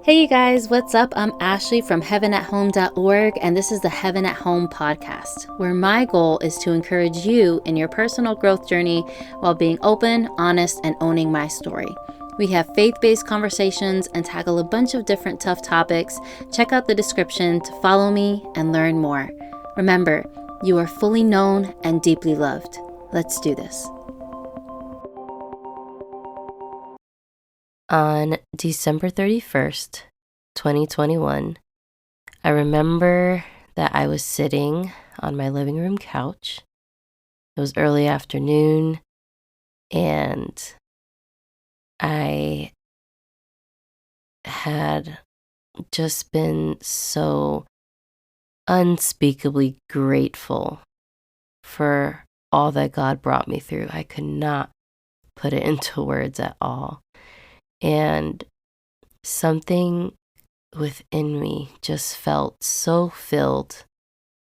Hey you guys, what's up? I'm Ashley from heavenathome.org, and this is the Heaven at Home podcast, where my goal is to encourage you in your personal growth journey while being open, honest, and owning my story. We have faith-based conversations and tackle a bunch of different tough topics. Check out the description to follow me and learn more. Remember, you are fully known and deeply loved. Let's do this. On December 31st, 2021, I remember that I was sitting on my living room couch. It was early afternoon, and I had just been so unspeakably grateful for all that God brought me through. I could not put it into words at all. And something within me just felt so filled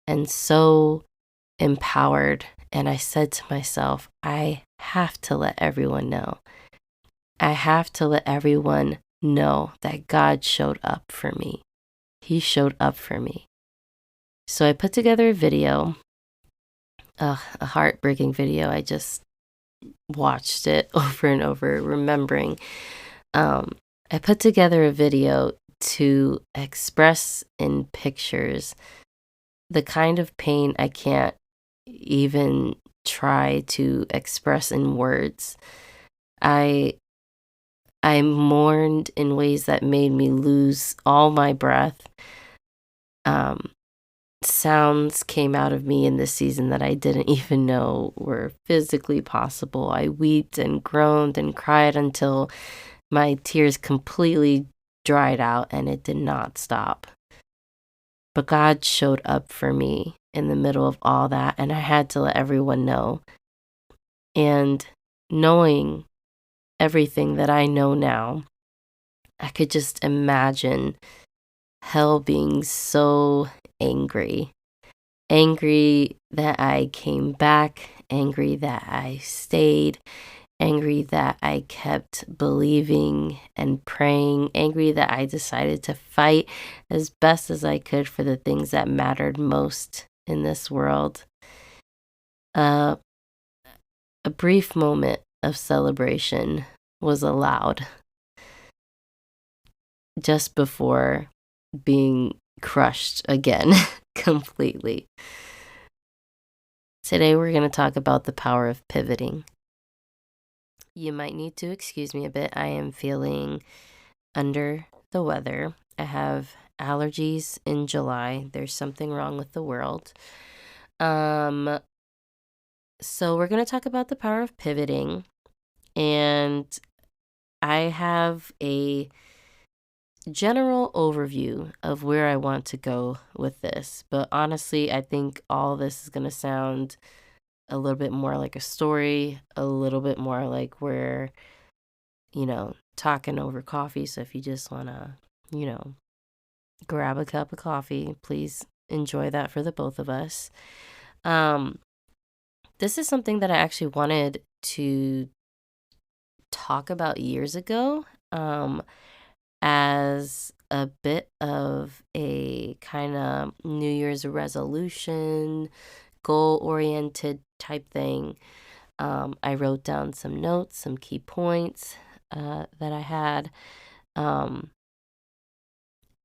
and so empowered. And I said to myself, I have to let everyone know. I have to let everyone know that God showed up for me. He showed up for me. So I put together a video, a heartbreaking video. I just watched it over and over, remembering. I put together a video to express in pictures the kind of pain I can't even try to express in words. I mourned in ways that made me lose all my breath. Sounds came out of me in this season that I didn't even know were physically possible. I wept and groaned and cried until my tears completely dried out, and it did not stop. But God showed up for me in the middle of all that, and I had to let everyone know. And knowing everything that I know now, I could just imagine hell being so angry. Angry that I came back, angry that I stayed, angry that I kept believing and praying, angry that I decided to fight as best as I could for the things that mattered most in this world. A brief moment of celebration was allowed just before being crushed again completely. Today we're going to talk about the power of pivoting. You might need to excuse me a bit. I am feeling under the weather. I have allergies in July. There's something wrong with the world. So we're going to talk about the power of pivoting. And I have a general overview of where I want to go with this. But honestly, I think all this is going to sound a little bit more like a story, a little bit more like we're, talking over coffee. So if you just want to, grab a cup of coffee, please enjoy that for the both of us. This is something that I actually wanted to talk about years ago, as a bit of a kind of New Year's resolution, goal-oriented type thing. I wrote down some notes, some key points that I had. And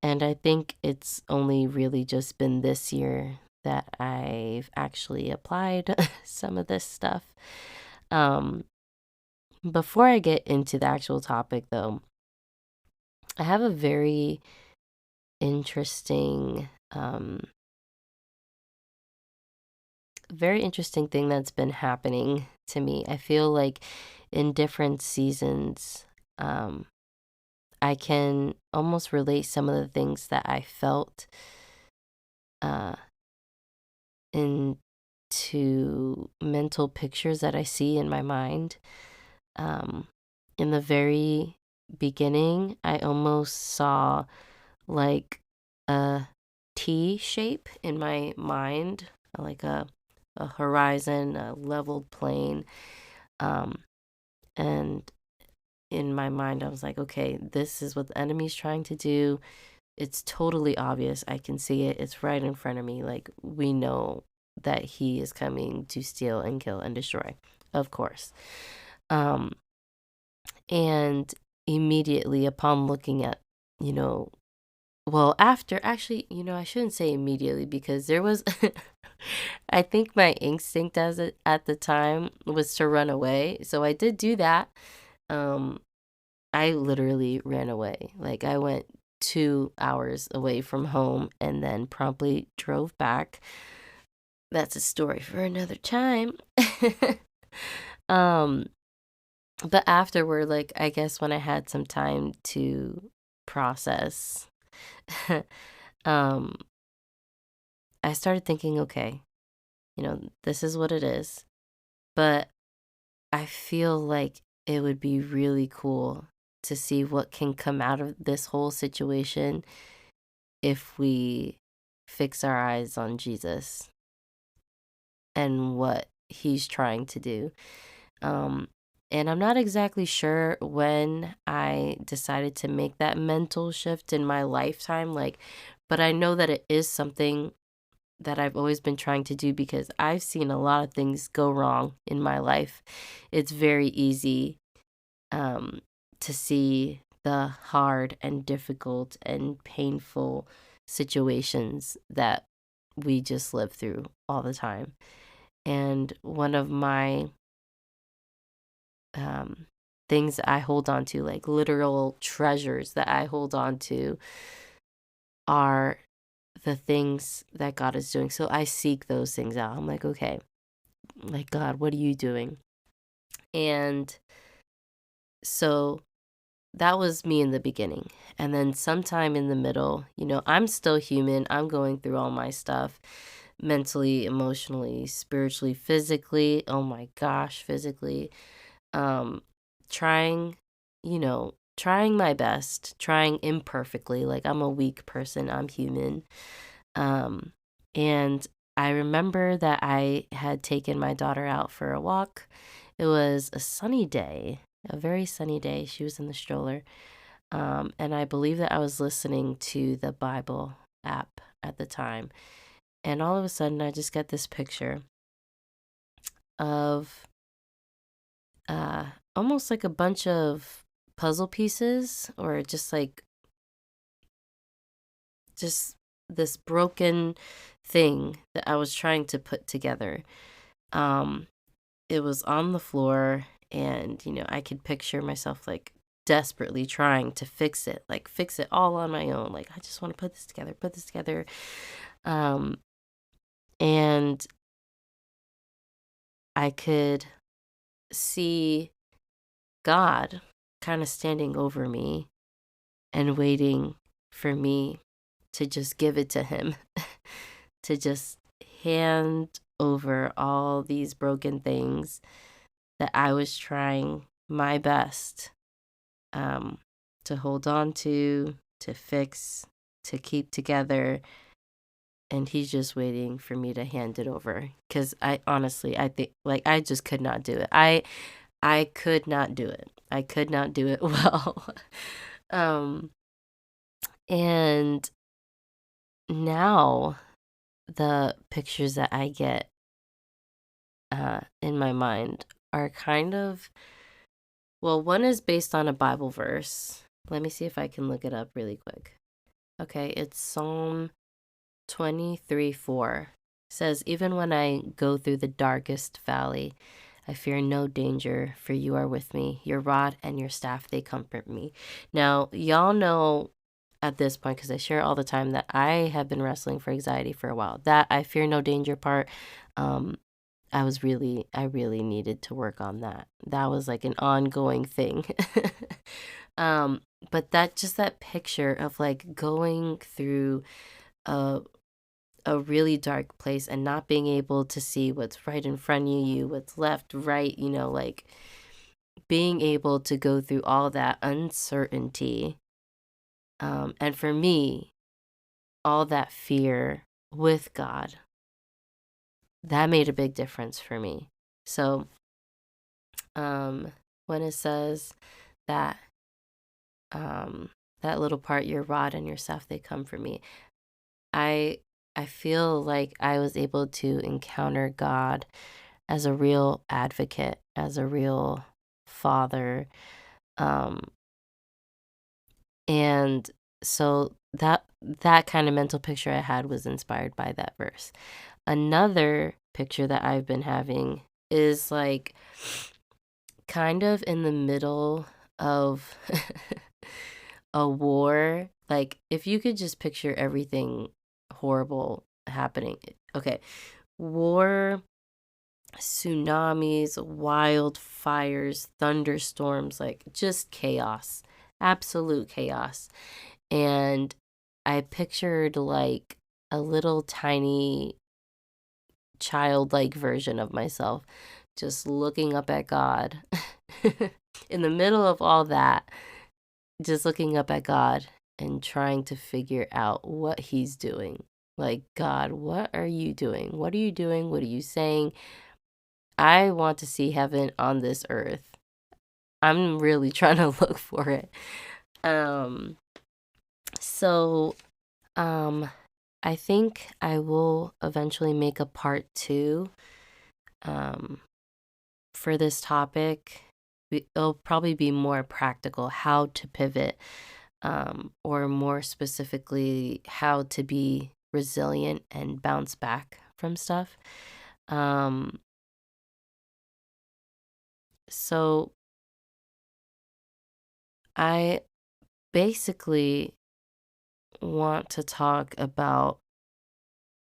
I think it's only really just been this year that I've actually applied some of this stuff. Before I get into the actual topic, though, I have a very interesting thing that's been happening to me. I feel like in different seasons, I can almost relate some of the things that I felt into mental pictures that I see in my mind. In the very beginning, I almost saw like a T shape in my mind, like a horizon, a leveled plane. And in in my mind, I was like, okay, this is what the enemy's trying to do. It's totally obvious. I can see it. It's right in front of me. Like, we know that he is coming to steal and kill and destroy, of course. Um, and immediately upon looking at, well, after, actually, I shouldn't say immediately, because there was, I think my instinct at the time was to run away. So I did do that. Um, I literally ran away. Like, I went 2 hours away from home and then promptly drove back. That's a story for another time. um, but afterward, like, I guess when I had some time to process, um, I started thinking, okay, this is what it is. But I feel like it would be really cool to see what can come out of this whole situation if we fix our eyes on Jesus and what he's trying to do. Um, and I'm not exactly sure when I decided to make that mental shift in my lifetime, but I know that it is something that I've always been trying to do because I've seen a lot of things go wrong in my life. It's very easy to see the hard and difficult and painful situations that we just live through all the time. And one of my things that I hold on to, like literal treasures that I hold on to, are the things that God is doing. So I seek those things out. I'm like, okay, like, God, what are you doing? And so that was me in the beginning. And then sometime in the middle, I'm still human. I'm going through all my stuff mentally, emotionally, spiritually, physically. Oh my gosh, physically. Trying, trying my best, trying imperfectly. Like, I'm a weak person. I'm human. And I remember that I had taken my daughter out for a walk. It was a sunny day, a very sunny day. She was in the stroller. And I believe that I was listening to the Bible app at the time. And all of a sudden, I just get this picture of almost like a bunch of puzzle pieces, or just this broken thing that I was trying to put together. It was on the floor, and I could picture myself like desperately trying to fix it, like fix it all on my own. Like, I just want to put this together. And I could see God kind of standing over me and waiting for me to just give it to him, to just hand over all these broken things that I was trying my best to hold on to fix, to keep together. And he's just waiting for me to hand it over. Because I think, like, I just could not do it. I could not do it. I could not do it well. And now the pictures that I get in my mind are kind of, well, one is based on a Bible verse. Let me see if I can look it up really quick. Okay, it's Psalm 23:4. Says, even when I go through the darkest valley, I fear no danger, for you are with me. Your rod and your staff, they comfort me. Now, y'all know at this point, because I share all the time, that I have been wrestling for anxiety for a while. That I fear no danger part, I really needed to work on that. That was like an ongoing thing. But that picture of like going through a really dark place and not being able to see what's right in front of you, what's left, right, like being able to go through all that uncertainty. And for me, all that fear with God, that made a big difference for me. So, when it says that that little part, your rod and your staff, they come for me. I I feel like I was able to encounter God as a real advocate, as a real father. Um, and so that kind of mental picture I had was inspired by that verse. Another picture that I've been having is like kind of in the middle of a war. Like if you could just picture everything horrible happening. Okay. War, tsunamis, wildfires, thunderstorms, like just chaos, absolute chaos. And I pictured like a little tiny childlike version of myself just looking up at God in the middle of all that, just looking up at God and trying to figure out what he's doing. Like, God, what are you doing? What are you doing? What are you saying? I want to see heaven on this earth. I'm really trying to look for it. Um, so, um, I think I will eventually make a part two, um, for this topic. It'll probably be more practical, how to pivot, or more specifically, how to be resilient and bounce back from stuff. Um, so I basically want to talk about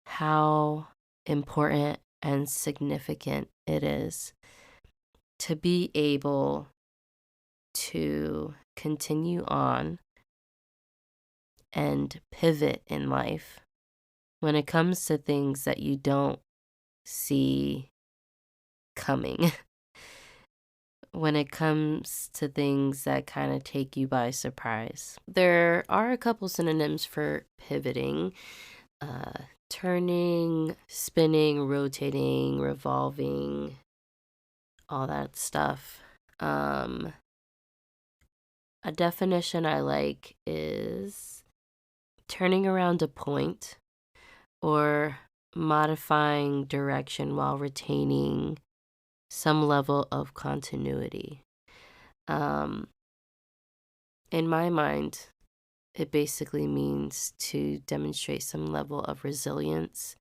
how important and significant it is to be able to continue on and pivot in life when it comes to things that you don't see coming, when it comes to things that kind of take you by surprise. There are a couple synonyms for pivoting: uh, turning, spinning, rotating, revolving, all that stuff. A definition I like is turning around a point or modifying direction while retaining some level of continuity. Um, in my mind, it basically means to demonstrate some level of resilience,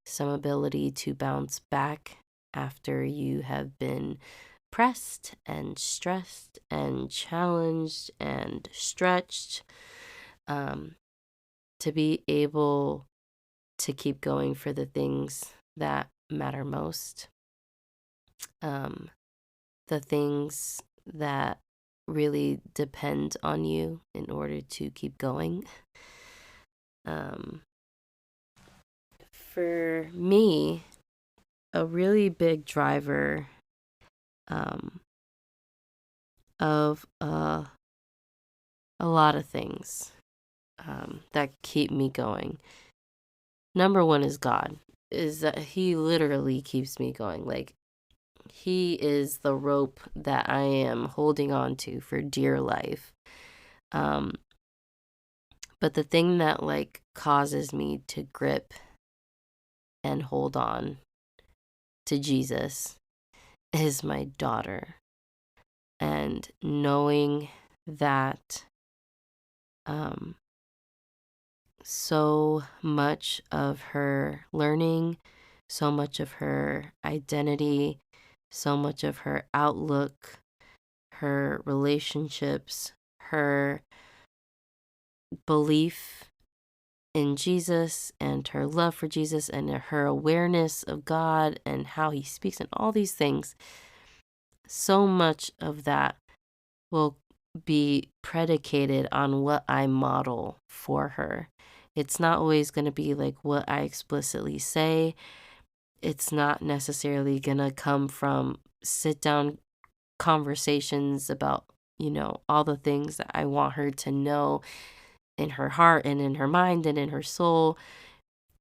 some ability to bounce back after you have been pressed and stressed and challenged and stretched, um, to be able to keep going for the things that matter most, um, the things that really depend on you in order to keep going. Um, for me, a really big driver, um, of a lot of things, that keep me going. Number one is God, is that he literally keeps me going. Like, he is the rope that I am holding on to for dear life. Um, but the thing that like causes me to grip and hold on to Jesus is my daughter. And knowing that, um, so much of her learning, so much of her identity, so much of her outlook, her relationships, her belief in Jesus and her love for Jesus and her awareness of God and how he speaks and all these things, so much of that will be predicated on what I model for her. It's not always going to be like what I explicitly say. It's not necessarily going to come from sit down conversations about, all the things that I want her to know in her heart and in her mind and in her soul.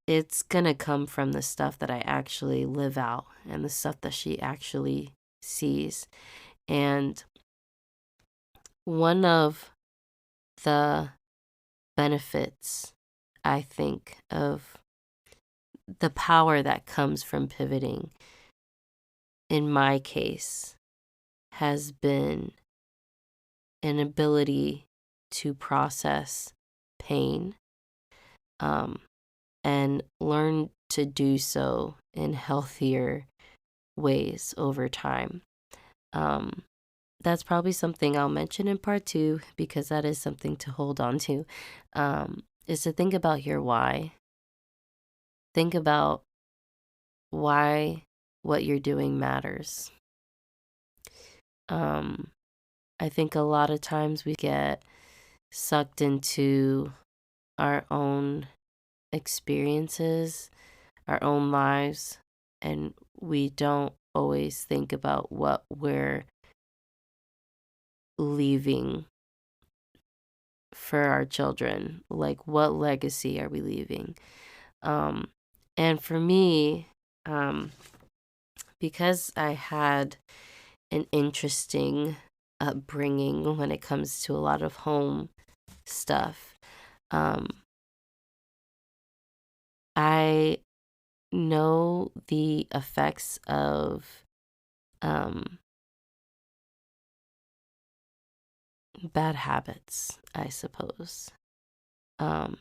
It's going to come from the stuff that I actually live out and the stuff that she actually sees. And one of the benefits, I think, of the power that comes from pivoting, in my case, has been an ability to process pain, um, and learn to do so in healthier ways over time. Um, that's probably something I'll mention in part two, because that is something to hold on to, is to think about your why. Think about why what you're doing matters. Um, I think a lot of times we get sucked into our own experiences, our own lives, and we don't always think about what we're leaving for our children. Like, what legacy are we leaving? Um, and for me, because I had an interesting upbringing when it comes to a lot of home stuff, um, I know the effects of um, bad habits, I suppose. Um,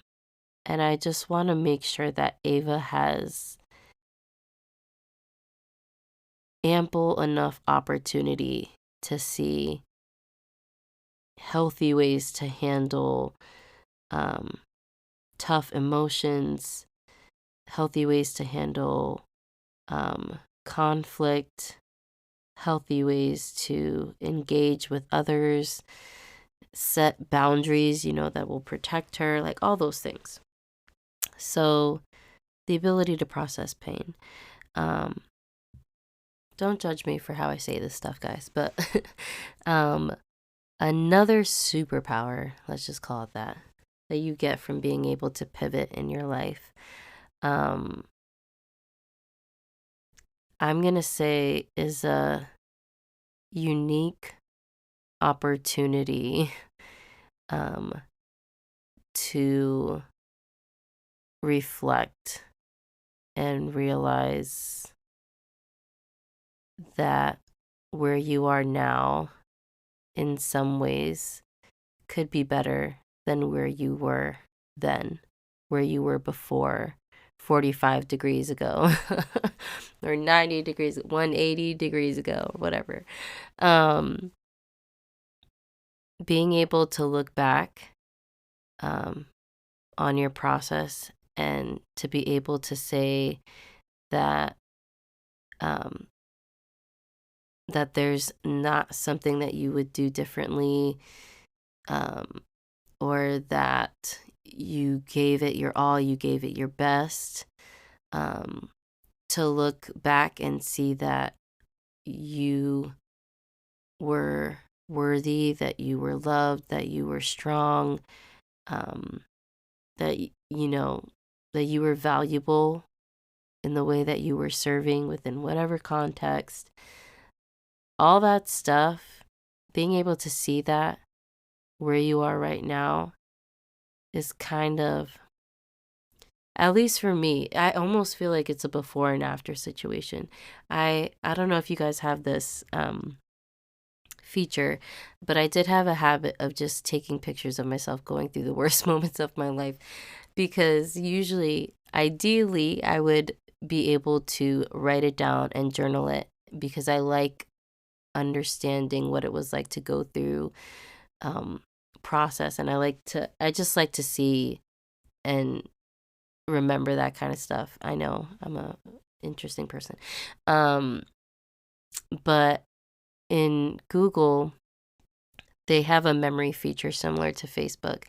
and I just want to make sure that Ava has ample enough opportunity to see healthy ways to handle um, tough emotions, healthy ways to handle conflict, healthy ways to engage with others, set boundaries, that will protect her, like all those things. So, the ability to process pain. Um, don't judge me for how I say this stuff, guys, but another superpower, let's just call it that you get from being able to pivot in your life. I'm going to say is a unique opportunity to reflect and realize that where you are now, in some ways, could be better than where you were then, where you were before 45 degrees ago, or 90 degrees, 180 degrees ago, whatever. Being able to look back on your process and to be able to say that that there's not something that you would do differently, or that you gave it your all, you gave it your best, to look back and see that you were worthy, that you were loved, that you were strong, that that you were valuable in the way that you were serving within whatever context. All that stuff, being able to see that where you are right now is kind of, at least for me, I almost feel like it's a before and after situation. I don't know if you guys have this feature, but I did have a habit of just taking pictures of myself going through the worst moments of my life, because usually, ideally, I would be able to write it down and journal it, because I like understanding what it was like to go through process, and I just like to see and remember that kind of stuff. I know I'm a interesting person. But in Google, they have a memory feature similar to Facebook,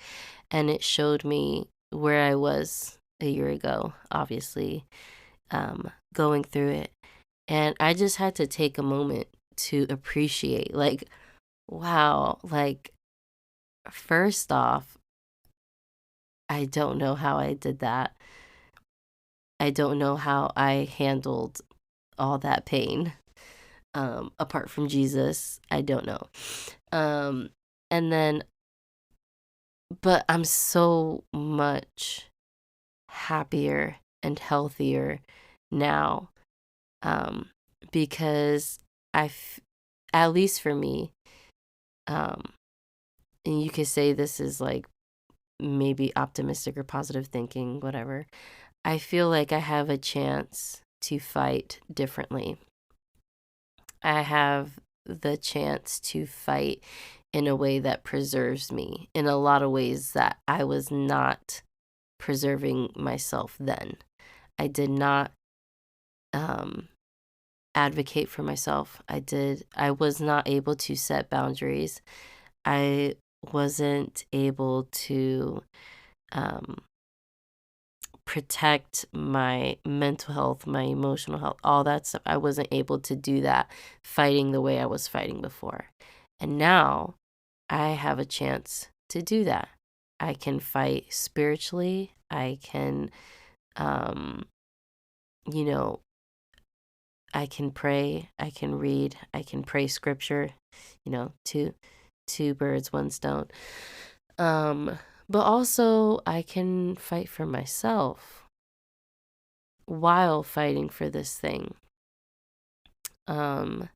and it showed me where I was a year ago, obviously, going through it. And I just had to take a moment to appreciate, like, wow, like, first off, I don't know how I did that. I don't know how I handled all that pain. Apart from Jesus, I don't know. And then, but I'm so much happier and healthier now, um, because at least for me, um, and you could say this is like maybe optimistic or positive thinking, whatever. I feel like I have a chance to fight differently. I have the chance to fight in a way that preserves me in a lot of ways that I was not preserving myself then. I did not um, advocate for myself. I was not able to set boundaries. I wasn't able to um, protect my mental health, my emotional health, all that stuff. I wasn't able to do that fighting the way I was fighting before. And now I have a chance to do that. I can fight spiritually. I can, um, you know, I can pray. I can read. I can pray scripture. Two birds, one stone. Um, but also I can fight for myself while fighting for this thing. Um,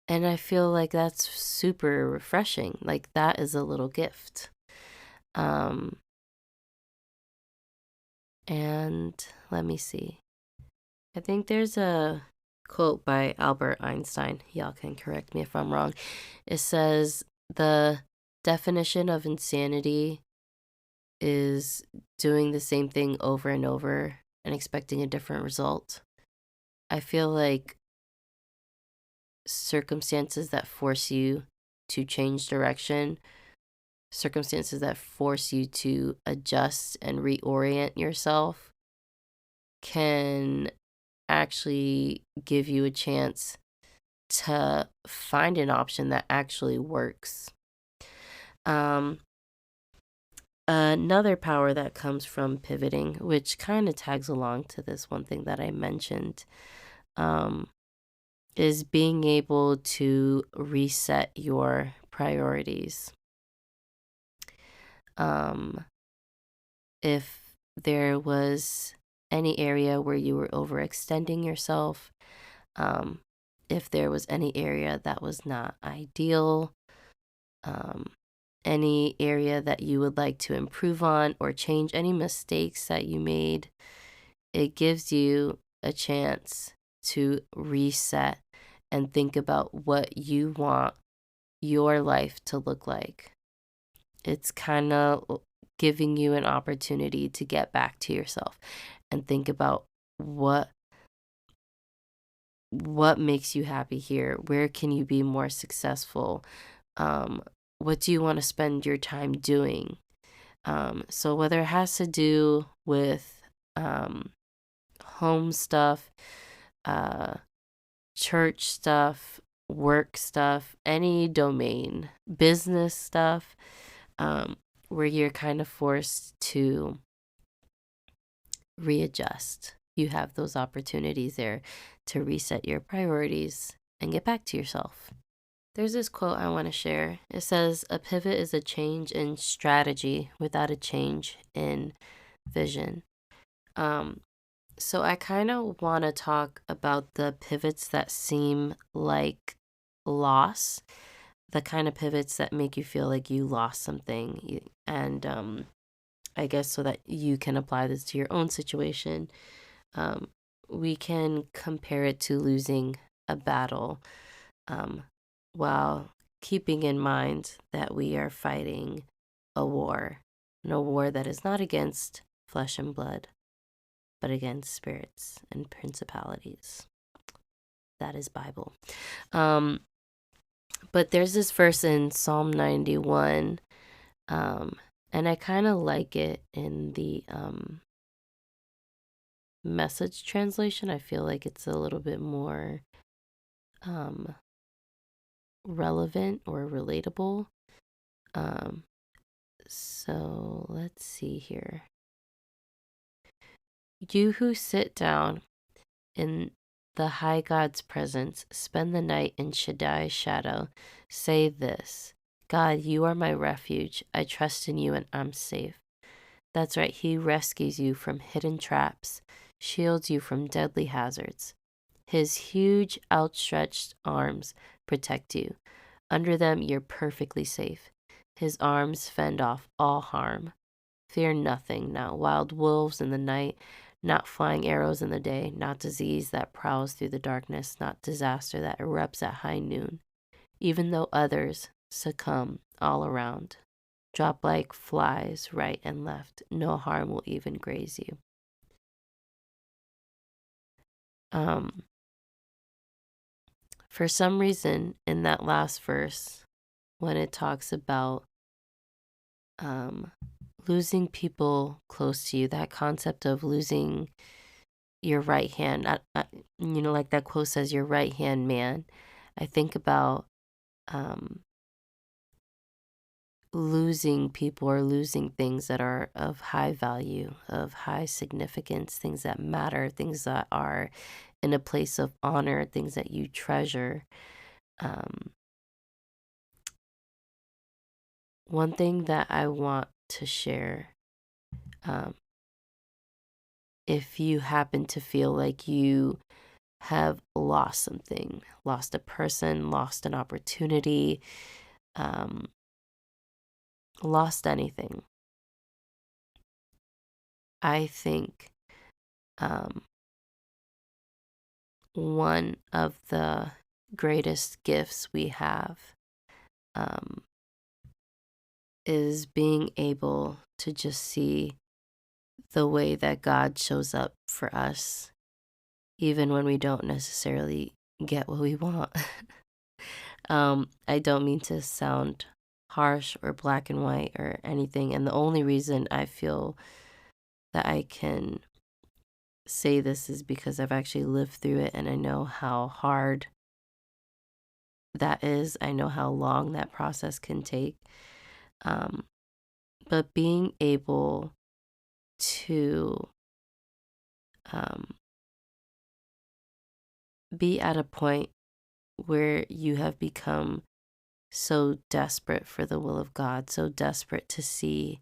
and I feel like that's super refreshing. Like that is a little gift. Um, and let me see. I think there's a quote by Albert Einstein. Y'all can correct me if I'm wrong. It says, the definition of insanity is doing the same thing over and over and expecting a different result. I feel like circumstances that force you to change direction, circumstances that force you to adjust and reorient yourself, can actually give you a chance to find an option that actually works. Another power that comes from pivoting, which kind of tags along to this one thing that I mentioned, is being able to reset your priorities. If there was any area where you were overextending yourself, if there was any area that was not ideal, any area that you would like to improve on or change, any mistakes that you made, it gives you a chance to reset and think about what you want your life to look like. It's kind of giving you an opportunity to get back to yourself and think about what makes you happy here. Where can you be more successful? What do you want to spend your time doing? So whether it has to do with home stuff, church stuff, work stuff, any domain, business stuff, where you're kind of forced to readjust. You have those opportunities there to reset your priorities and get back to yourself. There's this quote I want to share. It says, "A pivot is a change in strategy without a change in vision." So I kind of want to talk about the pivots that seem like loss, the kind of pivots that make you feel like you lost something. And I guess so that you can apply this to your own situation, we can compare it to losing a battle, while keeping in mind that we are fighting a war, and a war that is not against flesh and blood, but against spirits and principalities. That is Bible. But there's this verse in Psalm 91, and I kind of like it in the Message translation. I feel like it's a little bit more relevant or relatable. So let's see here. You who sit down in the high God's presence, spend the night in Shaddai's shadow. Say this: God, you are my refuge. I trust in you and I'm safe. That's right, he rescues you from hidden traps, shields you from deadly hazards. His huge outstretched arms protect you. Under them, you're perfectly safe. His arms fend off all harm. Fear nothing, not wild wolves in the night, not flying arrows in the day, not disease that prowls through the darkness, not disaster that erupts at high noon. Even though others succumb all around, drop like flies right and left, no harm will even graze you. For some reason, in that last verse, when it talks about losing people close to you, that concept of losing your right hand, like that quote says, your right hand man, I think about losing people or losing things that are of high value, of high significance, things that matter, things that are in a place of honor, things that you treasure. One thing that I want to share, if you happen to feel like you have lost something, lost a person, lost an opportunity, lost anything, I think one of the greatest gifts we have is being able to just see the way that God shows up for us, even when we don't necessarily get what we want. I don't mean to sound harsh or black and white or anything. And the only reason I feel that I can say this is because I've actually lived through it and I know how hard that is. I know how long that process can take. But being able to be at a point where you have become so desperate for the will of God, so desperate to see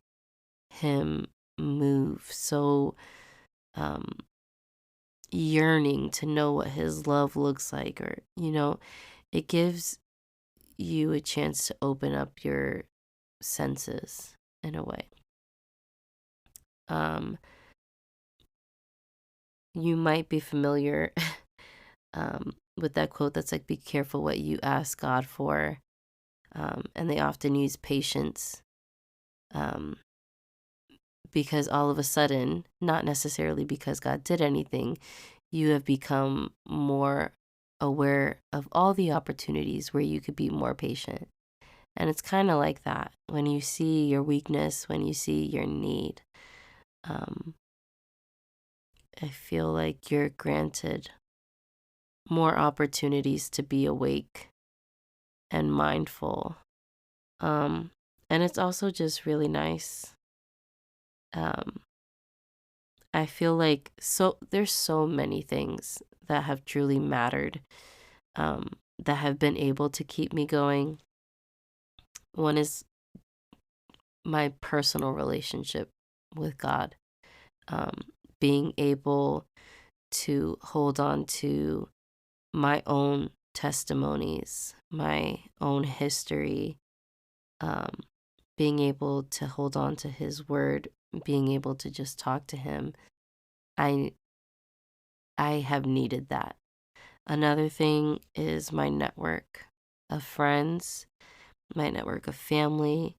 Him move, so yearning to know what His love looks like, or, it gives you a chance to open up your senses in a way. You might be familiar with that quote that's like, be careful what you ask God for. And they often use patience because all of a sudden, not necessarily because God did anything, you have become more aware of all the opportunities where you could be more patient. And it's kind of like that. When you see your weakness, when you see your need, I feel like you're granted more opportunities to be awake and mindful. And it's also just really nice. I feel like there's so many things that have truly mattered, that have been able to keep me going. One is my personal relationship with God, being able to hold on to my own testimonies, my own history, being able to hold on to His word, being able to just talk to Him. I have needed that. Another thing is my network of friends, my network of family,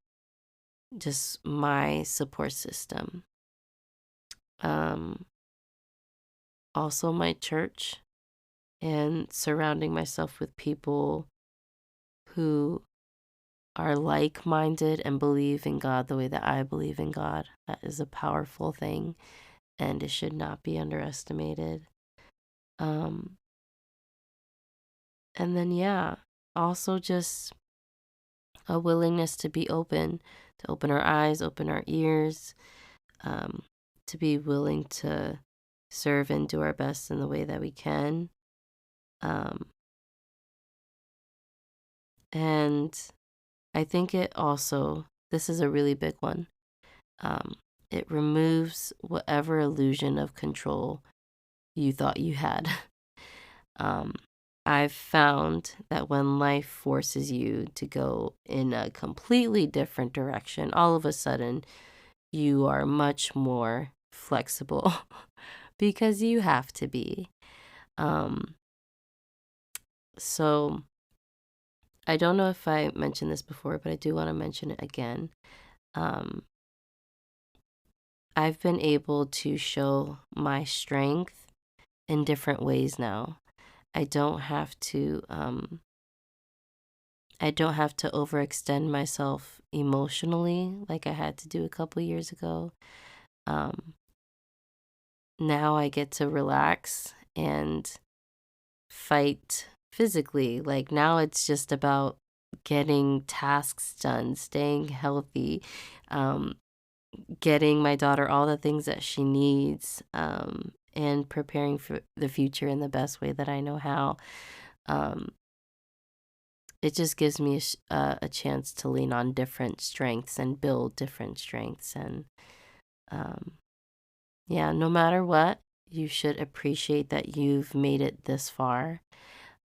just my support system. Also my church, and surrounding myself with people who are like-minded and believe in God the way that I believe in God. That is a powerful thing, and it should not be underestimated. And then, also just a willingness to be open, to open our eyes, open our ears, to be willing to serve and do our best in the way that we can. And I think it also, this is a really big one. It removes whatever illusion of control you thought you had. I've found that when life forces you to go in a completely different direction, all of a sudden you are much more flexible because you have to be. So I don't know if I mentioned this before, but I do want to mention it again. I've been able to show my strength in different ways now. I don't have to overextend myself emotionally like I had to do a couple years ago. Now I get to relax and fight physically. Like now it's just about getting tasks done, staying healthy, getting my daughter all the things that she needs, and preparing for the future in the best way that I know how. It just gives me a chance to lean on different strengths and build different strengths. And yeah, no matter what, you should appreciate that you've made it this far.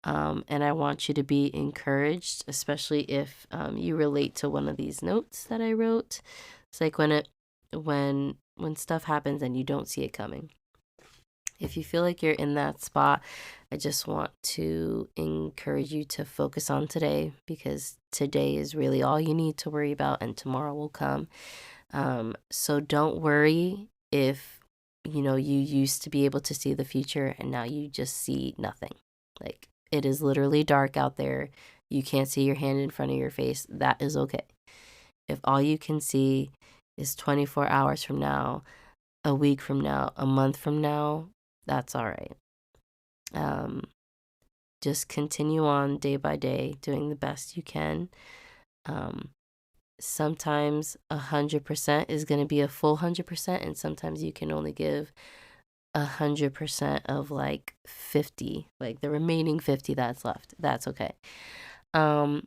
And I want you to be encouraged, especially if you relate to one of these notes that I wrote. It's like when stuff happens and you don't see it coming. If you feel like you're in that spot, I just want to encourage you to focus on today, because today is really all you need to worry about, and tomorrow will come. So don't worry if you used to be able to see the future and now you just see nothing. Like, it is literally dark out there. You can't see your hand in front of your face. That is okay. If all you can see is 24 hours from now, a week from now, a month from now, that's all right. Just continue on day by day, doing the best you can. Sometimes 100% is going to be a full 100%, and sometimes you can only give 100% of like 50, like the remaining 50 that's left. That's okay. So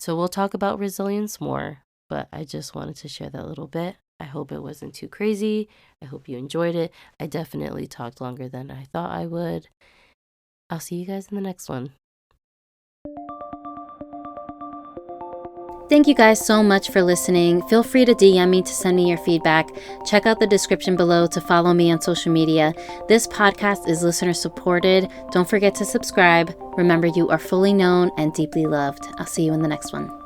we'll talk about resilience more, but I just wanted to share that little bit. I hope it wasn't too crazy. I hope you enjoyed it. I definitely talked longer than I thought I would. I'll see you guys in the next one. Thank you guys so much for listening. Feel free to DM me to send me your feedback. Check out the description below to follow me on social media. This podcast is listener supported. Don't forget to subscribe. Remember, you are fully known and deeply loved. I'll see you in the next one.